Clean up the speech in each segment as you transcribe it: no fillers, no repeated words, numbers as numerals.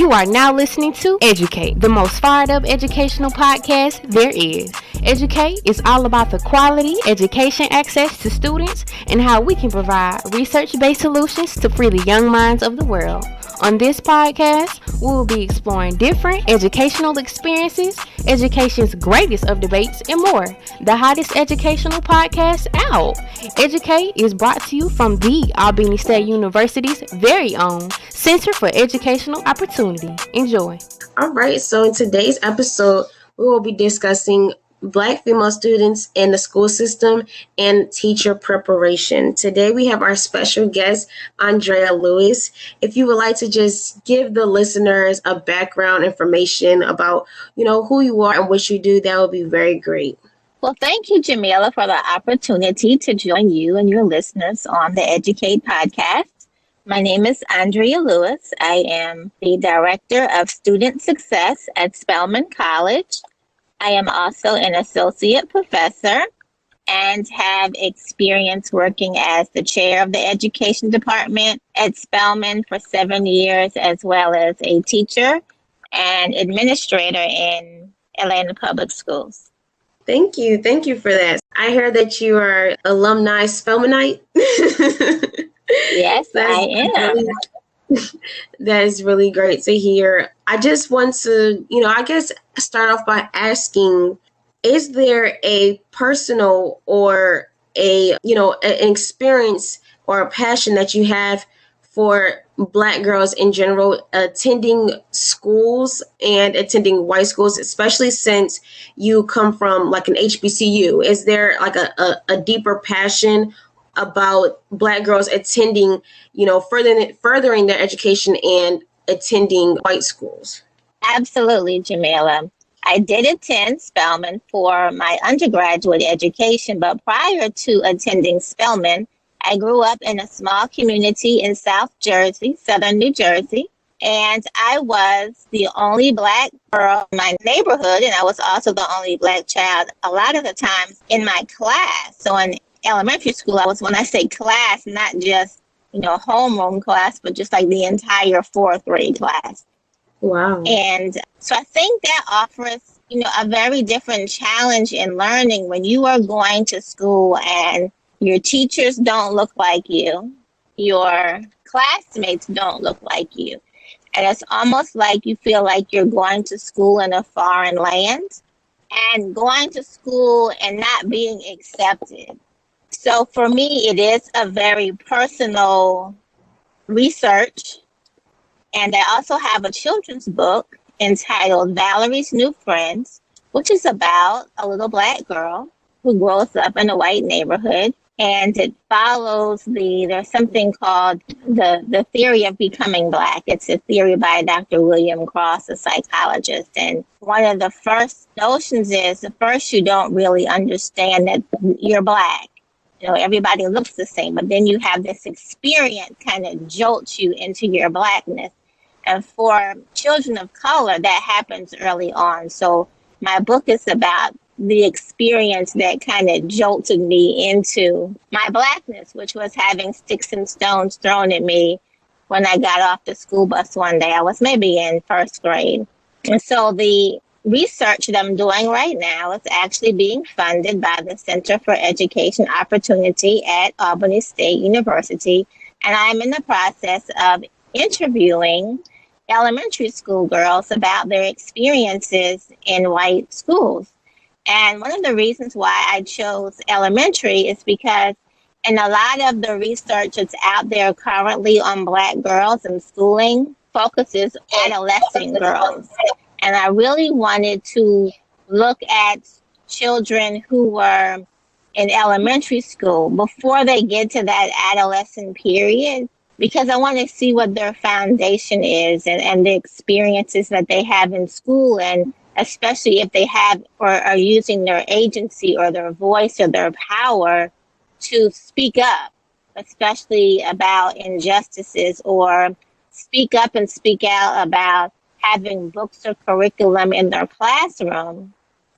You are now listening to EdYOUcate, the most fired up educational podcast there is. EdYOUcate is all about the quality education access to students and how we can provide research-based solutions to free the young minds of the world. On this podcast, we will be exploring different educational experiences, education's greatest of debates, and more. The hottest educational podcast out. EdYOUcate is brought to you from the Albany State University's very own Center for Educational Opportunity. Enjoy. All right, so in today's episode, we will be discussing Black female students in the school system and teacher preparation. Today we have our special guest, Andrea Lewis. If you would like to just give the listeners a background information about, who you are and what you do, that would be very great. Well, thank you, Jamila, for the opportunity to join you and your listeners on the EdYOUcate podcast. My name is Andrea Lewis. I am the Director of Student Success at Spelman College. I am also an associate professor and have experience working as the chair of the education department at Spelman for 7 years, as well as a teacher and administrator in Atlanta Public Schools. Thank you. Thank you for that. I heard that you are alumni Spelmanite. Yes, I am. That is really great to hear. I just want to, start off by asking, is there a personal or an experience or a passion that you have for Black girls in general attending schools and attending white schools, especially since you come from like an HBCU? Is there like a deeper passion about Black girls attending, furthering their education and attending white schools? Absolutely, Jamila. I did attend Spelman for my undergraduate education, but prior to attending Spelman, I grew up in a small community in South Jersey, Southern New Jersey, and I was the only Black girl in my neighborhood, and I was also the only Black child a lot of the times in my class. So in elementary school, when I say class, not just, homeroom class, but just like the entire fourth grade class. Wow. And so I think that offers, a very different challenge in learning when you are going to school and your teachers don't look like you, your classmates don't look like you. And it's almost like you feel like you're going to school in a foreign land and going to school and not being accepted. So for me, it is a very personal research. And I also have a children's book entitled Valerie's New Friends, which is about a little Black girl who grows up in a white neighborhood. And it follows there's something called the theory of becoming Black. It's a theory by Dr. William Cross, a psychologist. And one of the first notions is, first, you don't really understand that you're Black. Everybody looks the same, but then you have this experience kind of jolts you into your Blackness. And for children of color, that happens early on. So my book is about the experience that kind of jolted me into my Blackness, which was having sticks and stones thrown at me when I got off the school bus one day. I was maybe in first grade. And so the research that I'm doing right now is actually being funded by the Center for Education Opportunity at Albany State University. And I'm in the process of interviewing elementary school girls about their experiences in white schools. And one of the reasons why I chose elementary is because in a lot of the research that's out there currently on Black girls and schooling focuses adolescent girls. And I really wanted to look at children who were in elementary school before they get to that adolescent period, because I want to see what their foundation is and the experiences that they have in school, and especially if they have or are using their agency or their voice or their power to speak up, especially about injustices, or speak up and speak out about having books or curriculum in their classroom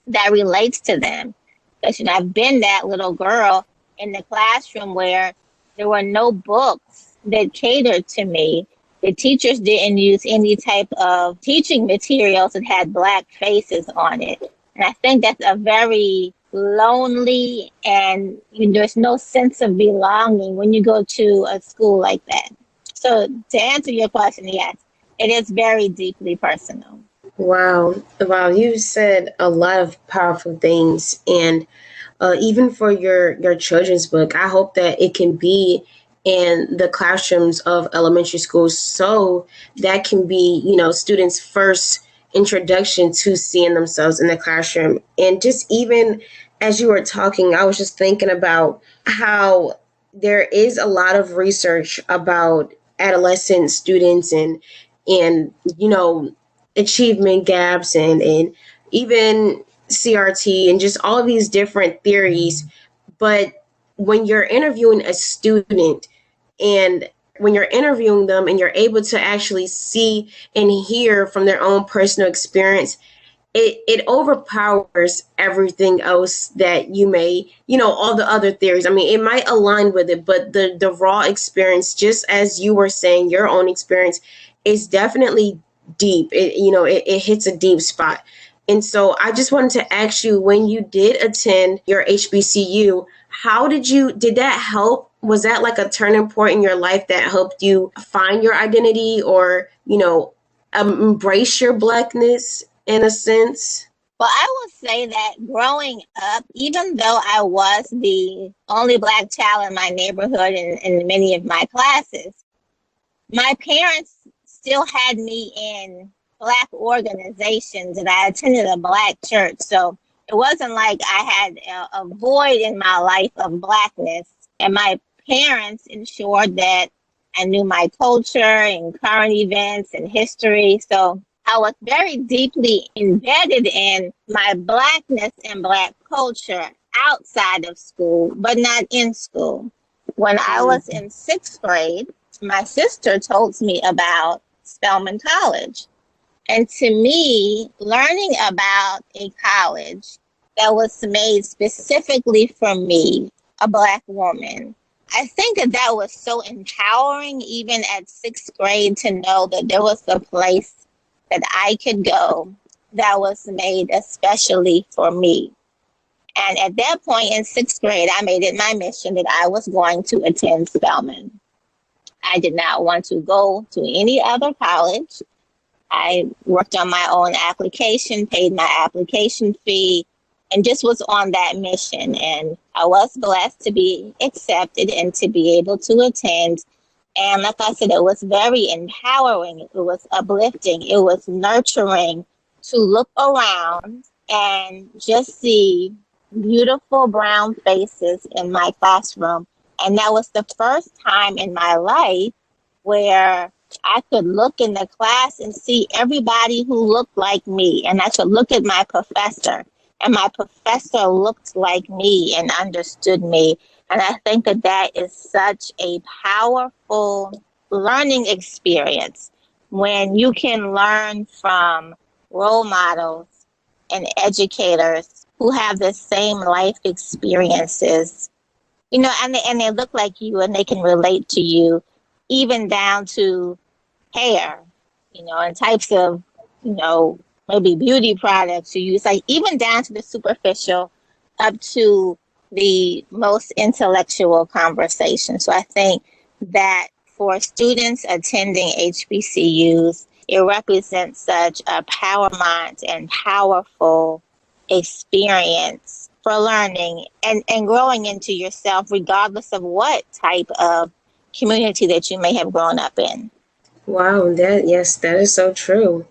that relates to them. Because, I've been that little girl in the classroom where there were no books that catered to me. The teachers didn't use any type of teaching materials that had Black faces on it. And I think that's a very lonely, and there's no sense of belonging when you go to a school like that. So to answer your question, yes, it is very deeply personal. Wow. Wow. You said a lot of powerful things. And even for your children's book, I hope that it can be in the classrooms of elementary schools, so that can be, students' first introduction to seeing themselves in the classroom. And just even as you were talking, I was just thinking about how there is a lot of research about adolescent students and achievement gaps and even CRT and just all of these different theories. But when you're interviewing a student and when you're interviewing them and you're able to actually see and hear from their own personal experience, it overpowers everything else that you may, all the other theories. I mean, it might align with it, but the raw experience, just as you were saying, your own experience is definitely deep. It hits a deep spot. And so I just wanted to ask you, when you did attend your HBCU, did that help? Was that like a turning point in your life that helped you find your identity or, embrace your Blackness in a sense? Well, I will say that growing up, even though I was the only Black child in my neighborhood and in many of my classes, my parents still had me in Black organizations, and I attended a Black church. So it wasn't like I had a void in my life of Blackness. And my parents ensured that I knew my culture and current events and history. So I was very deeply embedded in my Blackness and Black culture outside of school, but not in school. When I was in 6th grade, my sister told me about Spelman College. And to me, learning about a college that was made specifically for me, a Black woman, I think that was so empowering, even at 6th grade, to know that there was a place that I could go that was made especially for me. And at that point in 6th grade, I made it my mission that I was going to attend Spelman. I did not want to go to any other college. I worked on my own application, paid my application fee, and just was on that mission. And I was blessed to be accepted and to be able to attend. And like I said, it was very empowering. It was uplifting. It was nurturing to look around and just see beautiful brown faces in my classroom. And that was the first time in my life where I could look in the class and see everybody who looked like me. And I could look at my professor, and my professor looked like me and understood me. And I think that is such a powerful learning experience when you can learn from role models and educators who have the same life experiences, and they look like you and they can relate to you, even down to hair, and types of, maybe beauty products you use, like even down to the superficial up to the most intellectual conversation. So I think that for students attending HBCUs, it represents such a powerful and powerful experience for learning and growing into yourself, regardless of what type of community that you may have grown up in. Wow, that is so true.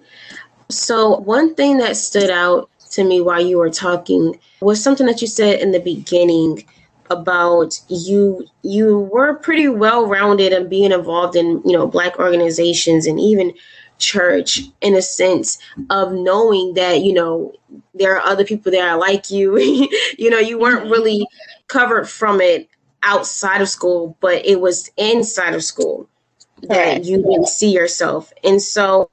So one thing that stood out to me while you were talking was something that you said in the beginning about you were pretty well-rounded and being involved in, Black organizations and even church, in a sense of knowing that, there are other people that are like you. You weren't really covered from it outside of school, but it was inside of school that you didn't see yourself. And so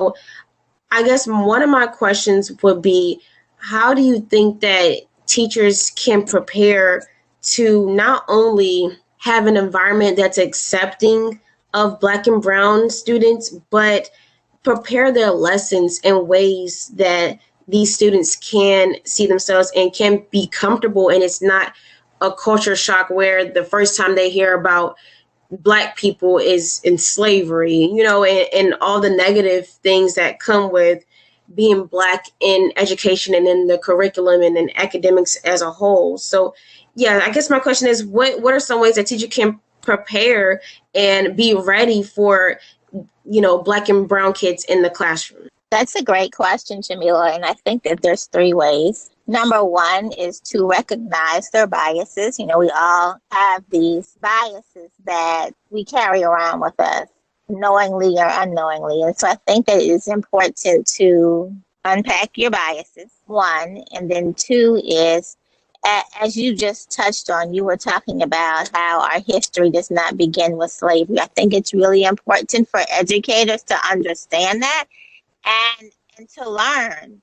I guess one of my questions would be, how do you think that teachers can prepare to not only have an environment that's accepting of Black and brown students, but prepare their lessons in ways that these students can see themselves and can be comfortable. And it's not a culture shock where the first time they hear about Black people is in slavery, and all the negative things that come with being Black in education and in the curriculum and in academics as a whole. So, yeah, I guess my question is, what are some ways that teacher can prepare and be ready for, Black and brown kids in the classroom? That's a great question, Jamila, and I think that there's 3 ways. Number 1 is to recognize their biases. We all have these biases that we carry around with us, knowingly or unknowingly. And so I think that it is important to unpack your biases, 1. And then 2 is, as you just touched on, you were talking about how our history does not begin with slavery. I think it's really important for educators to understand that and to learn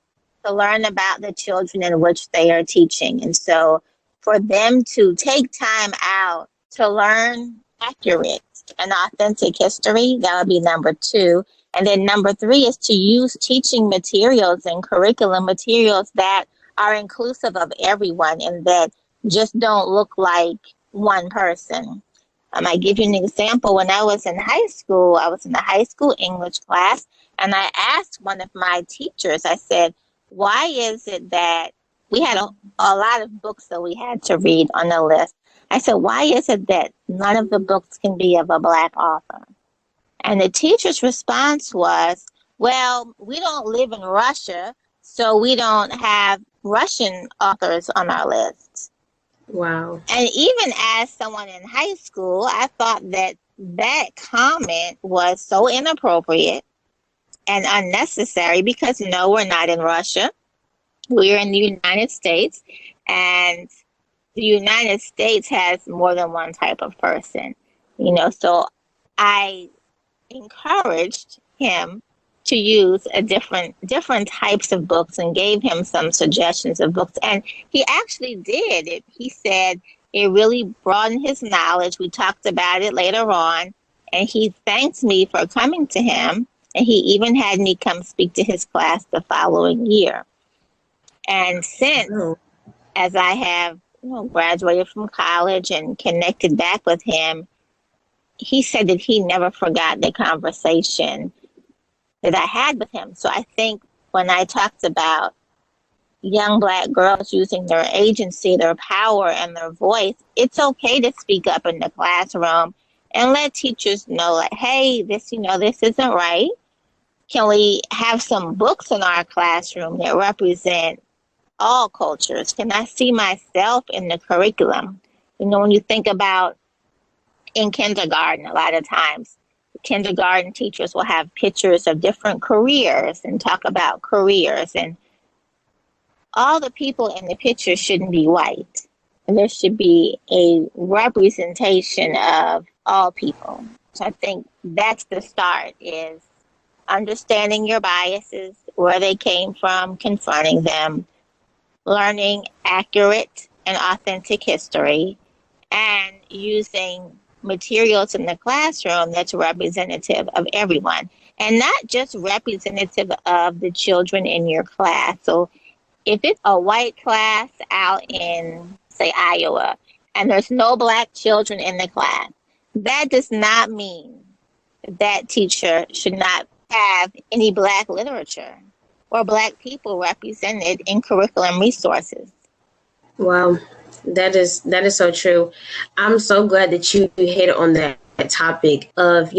about the children in which they are teaching. And so for them to take time out to learn accurate and authentic history, that would be number 2. And then number 3 is to use teaching materials and curriculum materials that are inclusive of everyone and that just don't look like one person. I might give you an example. When I was in high school, I was in the high school English class, and I asked one of my teachers, I said, why is it that we had a lot of books that we had to read on the list? I said, why is it that none of the books can be of a Black author? And the teacher's response was, well, we don't live in Russia, so we don't have Russian authors on our list. Wow. And even as someone in high school, I thought that comment was so inappropriate and unnecessary because, no, we're not in Russia. We're in the United States, and the United States has more than one type of person, so I encouraged him to use different types of books and gave him some suggestions of books. And he actually did it. He said it really broadened his knowledge. We talked about it later on, and he thanked me for coming to him. And he even had me come speak to his class the following year. And since, as I have graduated from college and connected back with him, he said that he never forgot the conversation that I had with him. So I think when I talked about young Black girls using their agency, their power, and their voice, it's okay to speak up in the classroom and let teachers know, like, hey, this isn't right. Can we have some books in our classroom that represent all cultures? Can I see myself in the curriculum? When you think about in kindergarten, a lot of times, kindergarten teachers will have pictures of different careers and talk about careers. And all the people in the picture shouldn't be white. And there should be a representation of all people. So I think that's the start, is understanding your biases, where they came from, confronting them, learning accurate and authentic history, and using materials in the classroom that's representative of everyone and not just representative of the children in your class. So if it's a white class out in, say, Iowa, and there's no Black children in the class, that does not mean that teacher should not have any Black literature or Black people represented in curriculum resources. Wow, that is so true. I'm so glad that you hit on that topic of,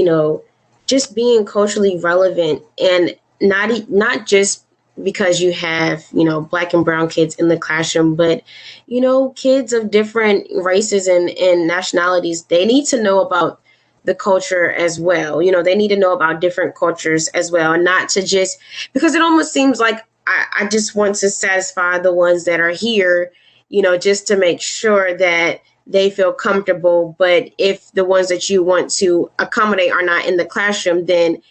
just being culturally relevant, and not just because you have, Black and brown kids in the classroom, but, kids of different races and nationalities, they need to know about the culture as well. They need to know about different cultures as well, and not to just, because it almost seems like I just want to satisfy the ones that are here, just to make sure that they feel comfortable. But if the ones that you want to accommodate are not in the classroom, then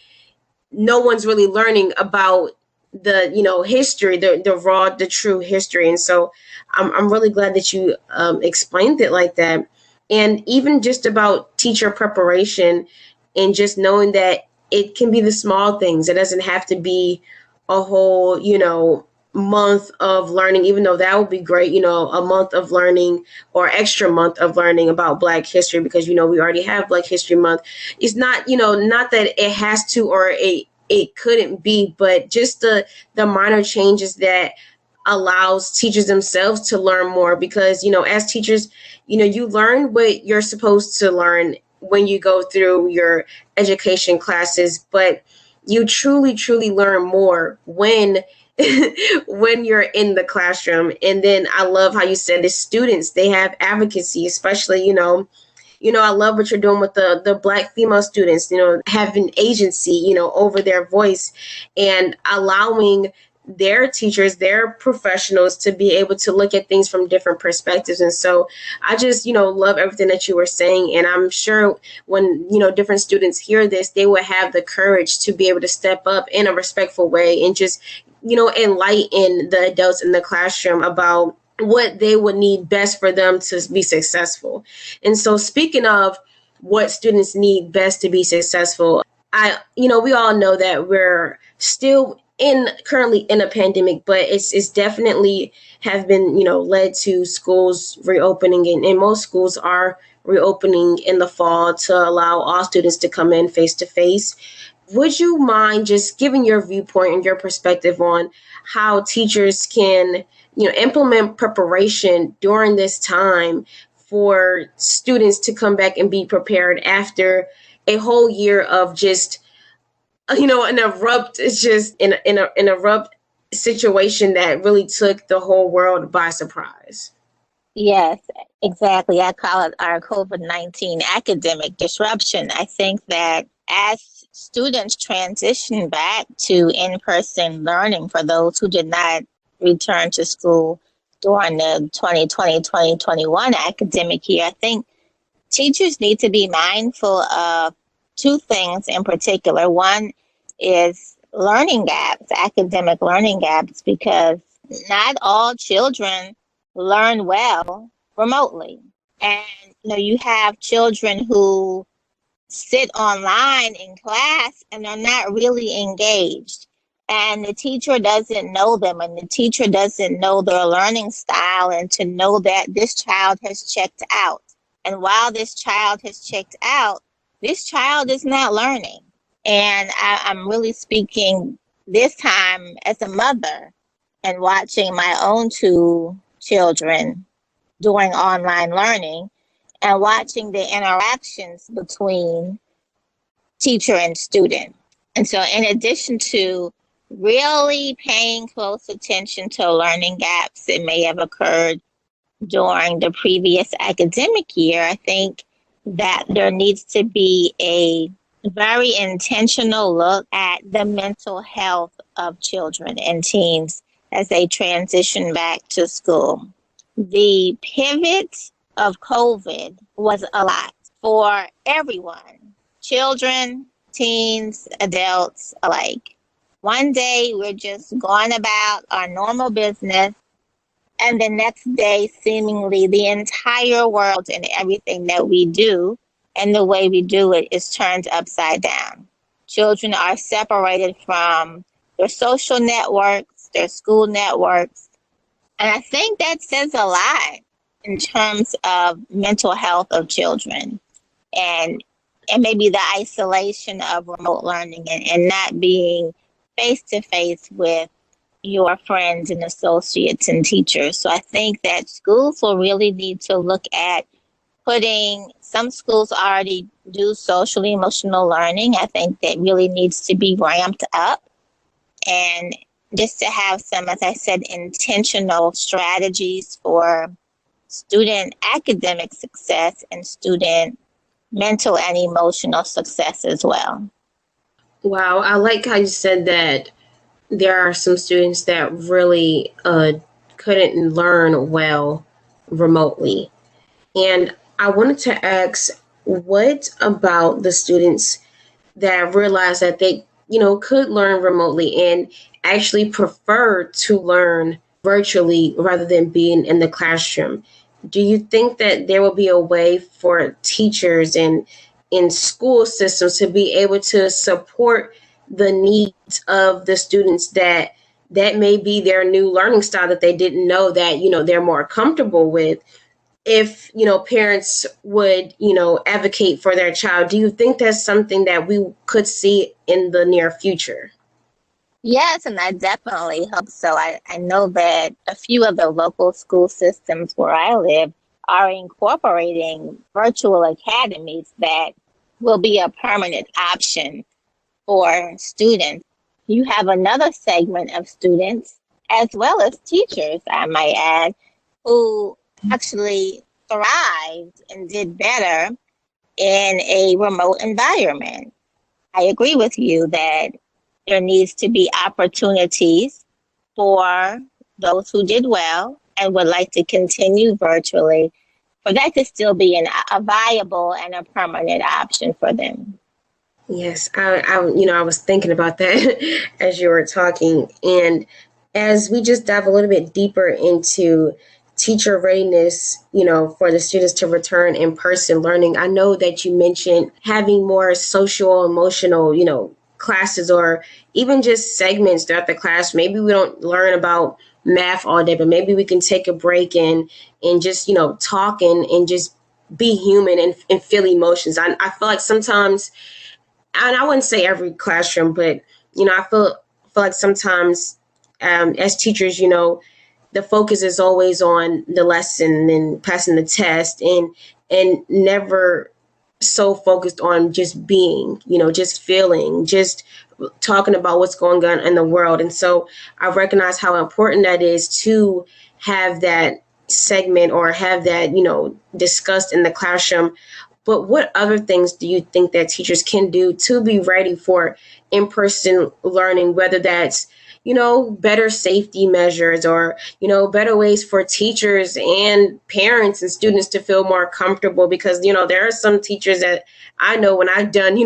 no one's really learning about the, history, the true history. And so I'm really glad that you explained it like that. And even just about teacher preparation, and just knowing that it can be the small things. It doesn't have to be a whole, month of learning, even though that would be great, a month of learning or extra month of learning about Black history, because, we already have Black History Month. It's not, not that it has to or it couldn't be, but just the minor changes that allows teachers themselves to learn more, because, as teachers, you learn what you're supposed to learn when you go through your education classes, but you truly, truly learn more when when you're in the classroom. And then I love how you said the students, they have advocacy, especially, I love what you're doing with the Black female students, having agency, over their voice and allowing their teachers, their professionals to be able to look at things from different perspectives. And so I just, love everything that you were saying. And I'm sure when, different students hear this, they will have the courage to be able to step up in a respectful way and just, enlighten the adults in the classroom about what they would need best for them to be successful. And so speaking of what students need best to be successful, we all know that we're still currently in a pandemic, but it's definitely have been, led to schools reopening, and most schools are reopening in the fall to allow all students to come in face to face. Would you mind just giving your viewpoint and your perspective on how teachers can, implement preparation during this time for students to come back and be prepared after a whole year of just, an abrupt situation that really took the whole world by surprise? Yes, exactly. I call it our COVID-19 academic disruption. I think that as students transition back to in-person learning, for those who did not return to school during the 2020-2021 academic year, I think teachers need to be mindful of two things in particular. One is learning gaps, academic learning gaps, because not all children learn well remotely. And, you have children who sit online in class and are not really engaged. And the teacher doesn't know them, and the teacher doesn't know their learning style, and to know that this child has checked out. And while this child has checked out, this child is not learning. And I'm really speaking this time as a mother and watching my own two children doing online learning and watching the interactions between teacher and student. And so in addition to really paying close attention to learning gaps that may have occurred during the previous academic year, I think that there needs to be a very intentional look at the mental health of children and teens as they transition back to school. The pivot of COVID was a lot for everyone, children, teens, adults alike. One day we're just going about our normal business, and the next day seemingly the entire world and everything that we do and the way we do it is turned upside down. Children are separated from their social networks, their school networks, and I think that says a lot in terms of mental health of children and maybe the isolation of remote learning and not being face-to-face with your friends and associates and teachers. So I think that schools will really need to look at some schools already do social emotional learning. I think that really needs to be ramped up, and just to have some, as I said, intentional strategies for student academic success and student mental and emotional success as well. Wow, I like how you said that there are some students that really couldn't learn well remotely. And I wanted to ask, what about the students that realized that they, could learn remotely and actually prefer to learn virtually rather than being in the classroom? Do you think that there will be a way for teachers and in school systems to be able to support the needs of the students that may be their new learning style that they didn't know that, they're more comfortable with. If, parents would, advocate for their child, do you think that's something that we could see in the near future? Yes, and I definitely hope so. I know that a few of the local school systems where I live are incorporating virtual academies that will be a permanent option for students. You have another segment of students, as well as teachers, I might add, who actually thrived and did better in a remote environment. I agree with you that there needs to be opportunities for those who did well and would like to continue virtually, for that to still be a viable and a permanent option for them. Yes, I was thinking about that as you were talking. And as we just dive a little bit deeper into teacher readiness, for the students to return in-person learning, I know that you mentioned having more social, emotional, classes, or even just segments throughout the class. Maybe we don't learn about math all day, but maybe we can take a break and just, talk and just be human and feel emotions. I feel like sometimes, and I wouldn't say every classroom, but, I feel like sometimes as teachers, the focus is always on the lesson and passing the test and never so focused on just being, just feeling, just talking about what's going on in the world. And so I recognize how important that is to have that segment or have that, discussed in the classroom. But what other things do you think that teachers can do to be ready for in-person learning, whether that's, better safety measures or, better ways for teachers and parents and students to feel more comfortable? Because, there are some teachers that I know when I've done,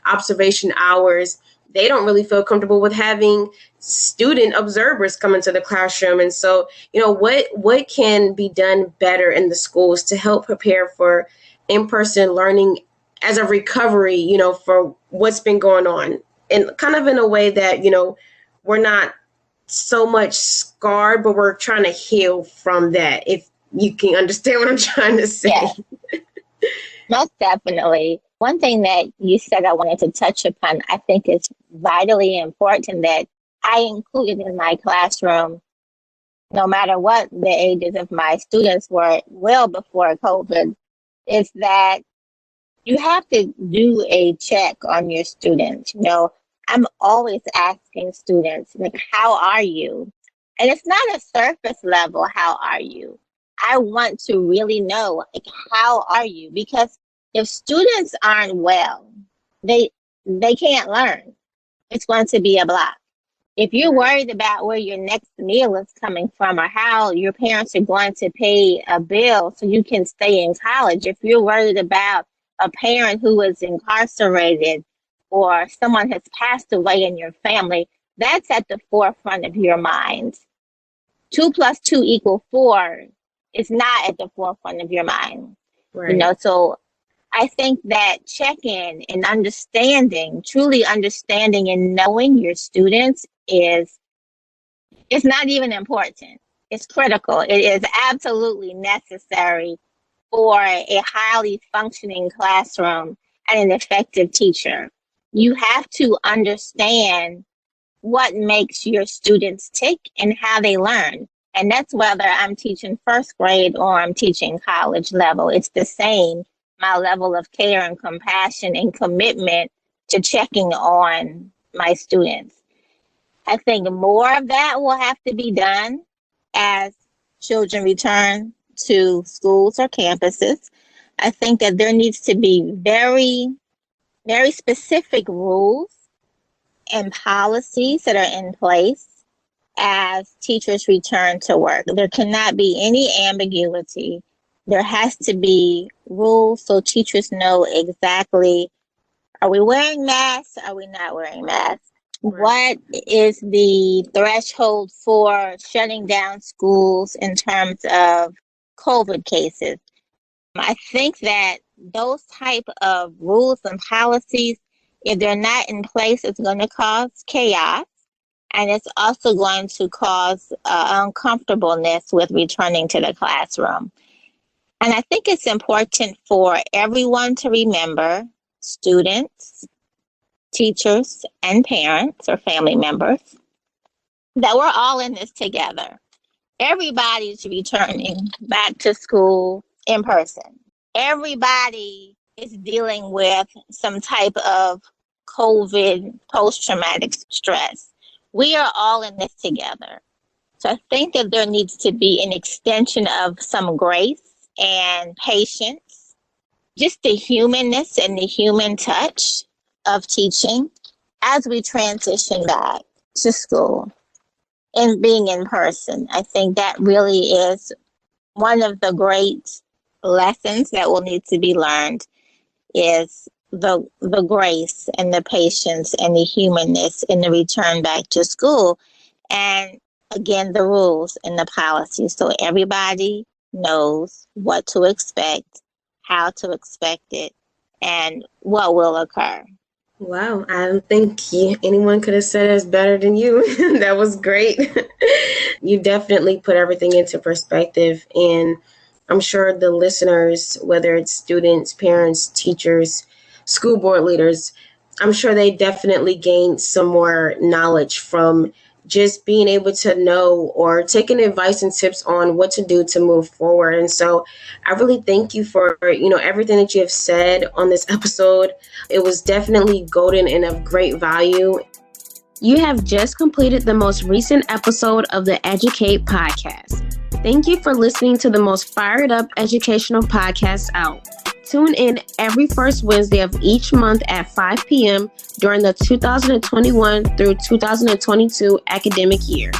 observation hours, they don't really feel comfortable with having student observers come into the classroom. And so, what can be done better in the schools to help prepare for in-person learning as a recovery, for what's been going on, and kind of in a way that, we're not so much scarred, but we're trying to heal from that, if you can understand what I'm trying to say. Yeah. Most definitely. One thing that you said I wanted to touch upon, I think is vitally important that I included in my classroom, no matter what the ages of my students were well before COVID, is that you have to do a check on your students. I'm always asking students, like, how are you? And it's not a surface level, how are you? I want to really know, like, how are you? Because if students aren't well, they can't learn. It's going to be a block. If you're worried about where your next meal is coming from or how your parents are going to pay a bill so you can stay in college, if you're worried about a parent who is incarcerated or someone has passed away in your family, that's at the forefront of your mind. 2 + 2 = 4 is not at the forefront of your mind. Right. So I think that check-in and understanding, truly understanding and knowing your students it's not even important. It's critical. It is absolutely necessary for a highly functioning classroom and an effective teacher. You have to understand what makes your students tick and how they learn. And that's whether I'm teaching first grade or I'm teaching college level. It's the same. My level of care and compassion and commitment to checking on my students. I think more of that will have to be done as children return to schools or campuses. I think that there needs to be very, very specific rules and policies that are in place as teachers return to work. There cannot be any ambiguity. There has to be rules so teachers know exactly, are we wearing masks? Are we not wearing masks? What is the threshold for shutting down schools in terms of COVID cases? I think that those type of rules and policies, if they're not in place, it's going to cause chaos. And it's also going to cause uncomfortableness with returning to the classroom. And I think it's important for everyone to remember, students, teachers, and parents or family members, that we're all in this together. Everybody's returning back to school in person. Everybody is dealing with some type of COVID post-traumatic stress. We are all in this together. So I think that there needs to be an extension of some grace and patience, just the humanness and the human touch of teaching as we transition back to school and being in person. I think that really is one of the great lessons that will need to be learned, is the grace and the patience and the humanness in the return back to school. And again, the rules and the policies, so everybody knows what to expect, how to expect it, and what will occur. Wow, I don't think anyone could have said it better than you. That was great. You definitely put everything into perspective, and I'm sure the listeners, whether it's students, parents, teachers, school board leaders, I'm sure they definitely gained some more knowledge from just being able to know or taking advice and tips on what to do to move forward. And so I really thank you for, everything that you have said on this episode. It was definitely golden and of great value. You have just completed the most recent episode of the EdYOUcate podcast. Thank you for listening to the most fired up educational podcast out. Tune in every first Wednesday of each month at 5 p.m. during the 2021 through 2022 academic year.